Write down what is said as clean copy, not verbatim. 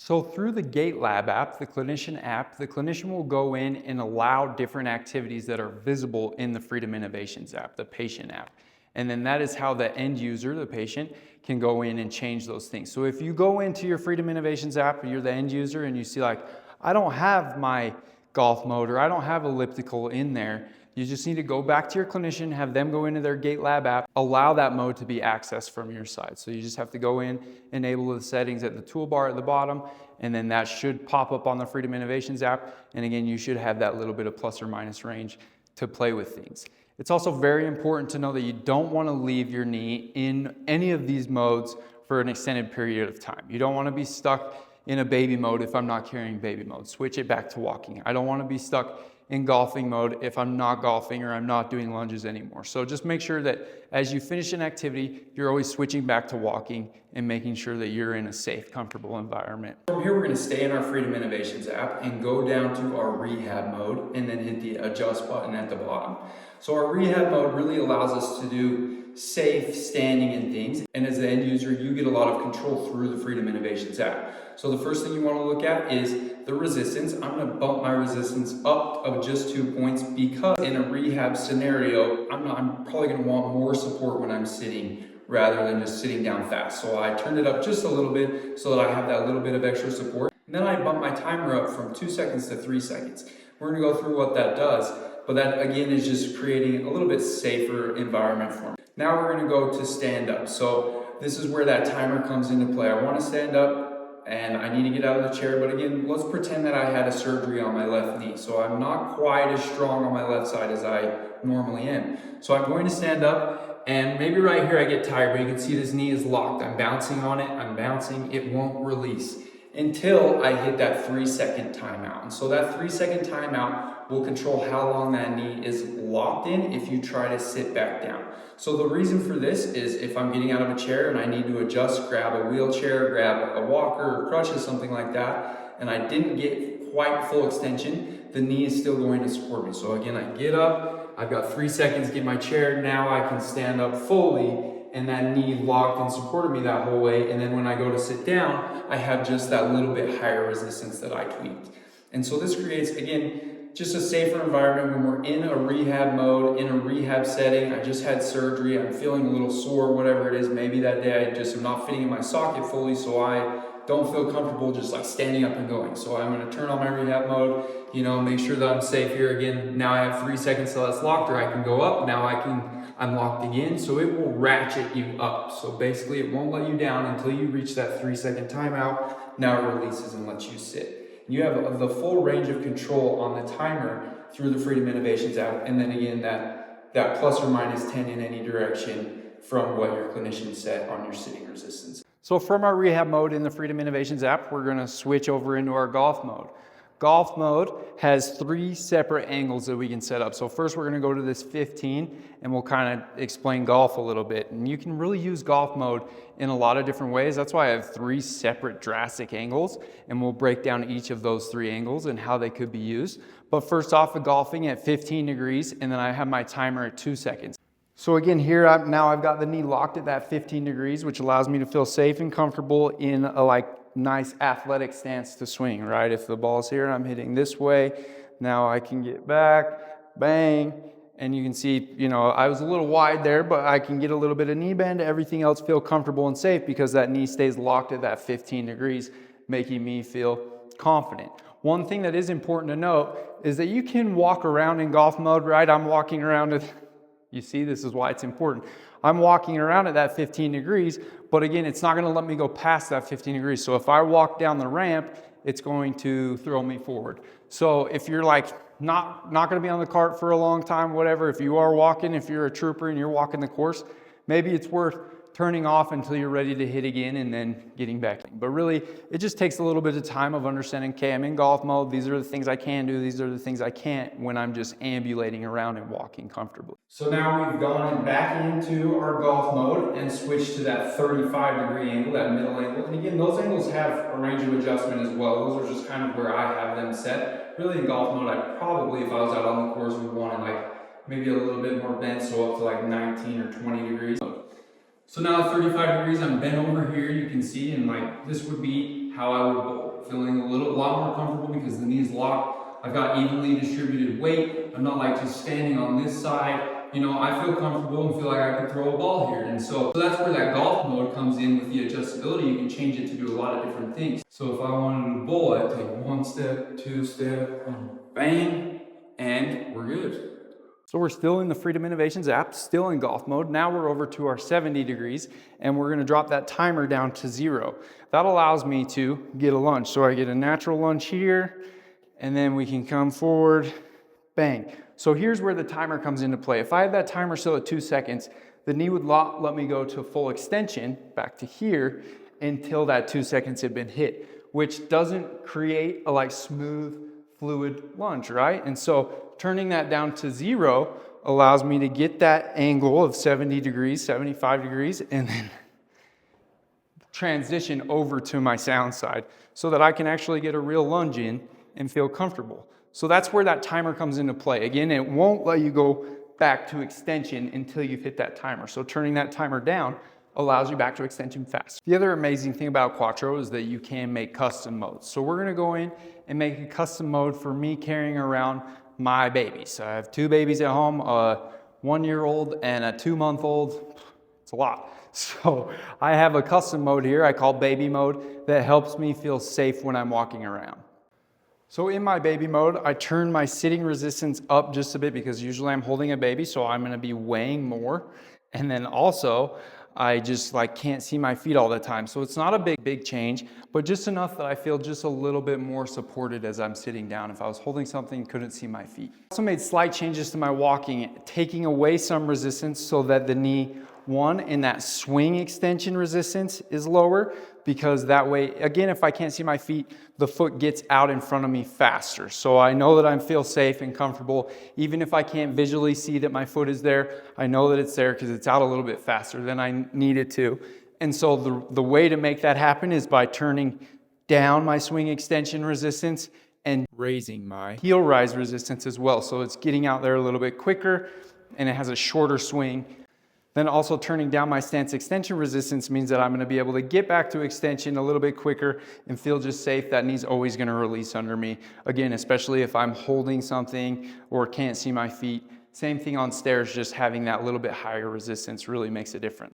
So through the Gait Lab app, the clinician will go in and allow different activities that are visible in the Freedom Innovations app, the patient app. And then that is how the end user, the patient, can go in and change those things. So if you go into your Freedom Innovations app, you're the end user and you see like, I don't have my golf mode or I don't have elliptical in there, you just need to go back to your clinician, have them go into their Gait Lab app, allow that mode to be accessed from your side. So you just have to go in, enable the settings at the toolbar at the bottom, and then that should pop up on the Freedom Innovations app. And again, you should have that little bit of plus or minus range to play with things. It's also very important to know that you don't want to leave your knee in any of these modes for an extended period of time. You don't want to be stuck in a baby mode if I'm not carrying baby mode. Switch it back to walking. I don't want to be stuck in golfing mode if I'm not golfing or I'm not doing lunges anymore. So just make sure that as you finish an activity, you're always switching back to walking and making sure that you're in a safe, comfortable environment. From here, we're going to stay in our Freedom Innovations app and go down to our rehab mode and then hit the adjust button at the bottom. So our rehab mode really allows us to do safe standing and things. And as the end user, you get a lot of control through the Freedom Innovations app. So the first thing you want to look at is the resistance. I'm going to bump my resistance up of just 2 points because in a rehab scenario, I'm probably going to want more support when I'm sitting rather than just sitting down fast. So I turned it up just a little bit so that I have that little bit of extra support. And then I bump my timer up from 2 seconds to 3 seconds. We're going to go through what that does, but that again is just creating a little bit safer environment for me. Now we're going to go to stand up. So this is where that timer comes into play. I want to stand up and I need to get out of the chair, but again, let's pretend that I had a surgery on my left knee. So I'm not quite as strong on my left side as I normally am. So I'm going to stand up and maybe right here I get tired, but you can see this knee is locked. I'm bouncing on it, I'm bouncing, it won't release until I hit that 3-second timeout. And so that 3-second timeout will control how long that knee is locked in if you try to sit back down. So the reason for this is if I'm getting out of a chair and I need to adjust, grab a wheelchair, grab a walker or crutches, something like that, and I didn't get quite full extension, the knee is still going to support me. So again, I get up, I've got 3 seconds to get my chair, now I can stand up fully and that knee locked and supported me that whole way. And then when I go to sit down, I have just that little bit higher resistance that I tweaked. And so this creates, again, just a safer environment when we're in a rehab mode, in a rehab setting. I just had surgery, I'm feeling a little sore, whatever it is. Maybe that day I just am not fitting in my socket fully, so I don't feel comfortable just like standing up and going. So I'm gonna turn on my rehab mode, make sure that I'm safe here. Again, now I have 3 seconds till that's locked, or I can go up. Now I'm locked again, so it will ratchet you up. So basically it won't let you down until you reach that 3-second timeout. Now it releases and lets you sit. You have the full range of control on the timer through the Freedom Innovations app, and then again that plus or minus 10 in any direction from what your clinician set on your sitting resistance. So from our rehab mode in the Freedom Innovations app, we're going to switch over into our golf mode. Golf mode has 3 separate angles that we can set up. So first we're going to go to this 15 and we'll kind of explain golf a little bit. And you can really use golf mode in a lot of different ways. That's why I have 3 separate drastic angles, and we'll break down each of those 3 angles and how they could be used. But first off, the golfing at 15 degrees, and then I have my timer at 2 seconds. So again, here now I've got the knee locked at that 15 degrees, which allows me to feel safe and comfortable in a nice athletic stance to swing, right? If the ball's here, I'm hitting this way. Now I can get back, bang, and you can see, I was a little wide there, but I can get a little bit of knee bend. Everything else feel comfortable and safe because that knee stays locked at that 15 degrees, making me feel confident. One thing that is important to note is that you can walk around in golf mode, right? I'm walking around at, you see, this is why it's important. I'm walking around at that 15 degrees, but again, it's not going to let me go past that 15 degrees. So if I walk down the ramp, it's going to throw me forward. So if you're not going to be on the cart for a long time, whatever, if you are walking, if you're a trooper and you're walking the course, maybe it's worth turning off until you're ready to hit again and then getting back in. But really, it just takes a little bit of time of understanding, okay, I'm in golf mode. These are the things I can do. These are the things I can't when I'm just ambulating around and walking comfortably. So now we've gone back into our golf mode and switched to that 35-degree angle, that middle angle. And again, those angles have a range of adjustment as well. Those are just kind of where I have them set. Really in golf mode, I probably, if I was out on the course, would want it maybe a little bit more bent, so up to 19 or 20 degrees. So now 35 degrees, I'm bent over here, you can see, and this would be how I would bowl. Feeling a lot more comfortable because the knee's locked. I've got evenly distributed weight. I'm not like just standing on this side. You know, I feel comfortable and feel like I can throw a ball here. And so that's where that golf mode comes in with the adjustability. You can change it to do a lot of different things. So if I wanted to bowl, I'd take 1 step, 2 step, bang, and we're good. So we're still in the Freedom Innovations app, still in golf mode. Now we're over to our 70 degrees and we're gonna drop that timer down to 0. That allows me to get a lunge. So I get a natural lunge here and then we can come forward, bang. So here's where the timer comes into play. If I had that timer still at 2 seconds, the knee would let me go to full extension back to here until that 2 seconds had been hit, which doesn't create a smooth, fluid lunge, right? And so turning that down to 0 allows me to get that angle of 70 degrees, 75 degrees, and then transition over to my sound side so that I can actually get a real lunge in and feel comfortable. So that's where that timer comes into play. Again, it won't let you go back to extension until you've hit that timer. So turning that timer down allows you back to extension fast. The other amazing thing about Quattro is that you can make custom modes. So we're gonna go in and make a custom mode for me carrying around my babies. I have 2 babies at home, a 1-year-old and a 2-month-old. It's a lot. So I have a custom mode here I call baby mode that helps me feel safe when I'm walking around. So in my baby mode, I turn my sitting resistance up just a bit because usually I'm holding a baby, so I'm gonna be weighing more. And then also, I just can't see my feet all the time. So it's not a big change, but just enough that I feel just a little bit more supported as I'm sitting down. If I was holding something, couldn't see my feet. I also made slight changes to my walking, taking away some resistance so that the knee, one, in that swing extension resistance is lower, because that way, again, if I can't see my feet, the foot gets out in front of me faster. So I know that I feel safe and comfortable. Even if I can't visually see that my foot is there, I know that it's there because it's out a little bit faster than I need it to. And so the way to make that happen is by turning down my swing extension resistance and raising my heel rise resistance as well. So it's getting out there a little bit quicker and it has a shorter swing. Then also turning down my stance extension resistance means that I'm gonna be able to get back to extension a little bit quicker and feel just safe. That knee's always gonna release under me. Again, especially if I'm holding something or can't see my feet. Same thing on stairs, just having that little bit higher resistance really makes a difference.